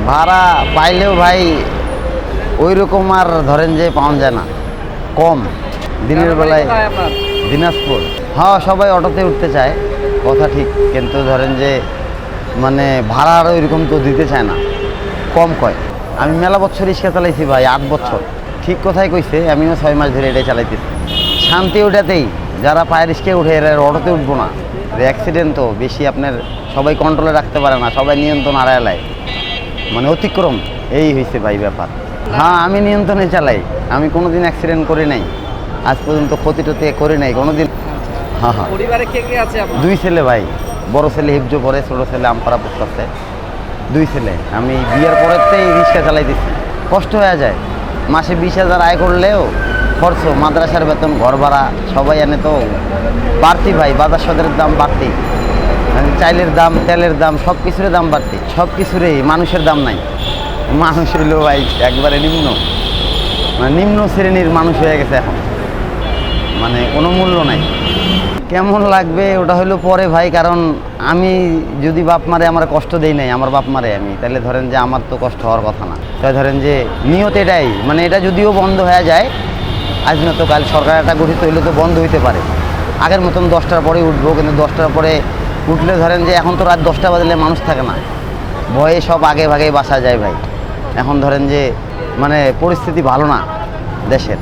ভাড়া পাইলেও ভাই ওই রকম আর ধরেন যে পাওয়া যায় না, কম। দিনের বেলায় দিনাজপুর। হ্যাঁ, সবাই অটোতে উঠতে চায়, কথা ঠিক, কিন্তু ধরেন যে মানে ভাড়া আর ওইরকম তো দিতে চায় না, কম কয়। আমি মেলা বছর রিক্সা চালাইছি ভাই, 8 বছর। ঠিক কথাই কইছে, আমিও 6 মাস ধরে এটাই চালাইতেছি। শান্তি ওটাতেই, যারা পায়ের রিক্সায় উঠে এরা অটোতে উঠবো না। অ্যাক্সিডেন্ট তো বেশি, আপনার সবাই কন্ট্রোলে রাখতে পারে না, সবাই নিয়ন্ত্রণ হারায়, মানে অতিক্রম। এই হয়েছে ভাই ব্যাপার। হ্যাঁ, আমি নিয়ন্ত্রণে চালাই, আমি কোনোদিন অ্যাক্সিডেন্ট করি নাই, আজ পর্যন্ত ক্ষতি টতি করি নাই কোনোদিন। হ্যাঁ হ্যাঁ। পরিবারে কে কে আছে আপনার? 2 ছেলে ভাই, বড় ছেলে হিফজ পড়ে, ছোটো ছেলে আমপাড়া পড়তেছে। 2 ছেলে। আমি বিয়ের পরেতেই রিক্সা চালাইতেছি, কষ্ট হয়ে যায়। মাসে 20,000 আয় করলেও খরচ, মাদ্রাসার বেতন, ঘর ভাড়া, সবাই এনে তো বাড়তি ভাই। বাজার সদের দাম বাড়তি, চাইলের দাম, তেলের দাম, সব কিছুর দাম বাড়তি, সব কিছুরই। মানুষের দাম নাই, মানুষ হইল ভাই একবারে নিম্ন শ্রেণীর মানুষ হয়ে গেছে এখন, মানে কোনো মূল্য নাই। কেমন লাগবে ওটা হলো পরে ভাই, কারণ আমি যদি বাপ মারে আমার কষ্ট দেই নাই, আমার বাপ মারে আমি, তাহলে ধরেন যে আমার তো কষ্ট হওয়ার কথা না। তাই ধরেন যে নিয়ত এটাই, মানে এটা যদিও বন্ধ হয়ে যায়, আজ না তো কাল সরকার একটা গঠিত হইলে তো বন্ধ হইতে পারে। আগের মতন 10টার পরে উঠবো, কিন্তু 10টার পরে উঠলে ধরেন যে এখন তো রাত 10টা বাজলে মানুষ থাকে না, ভয়ে সব আগে ভাগে বাসা যায় ভাই। এখন ধরেন যে মানে পরিস্থিতি ভালো না দেশের।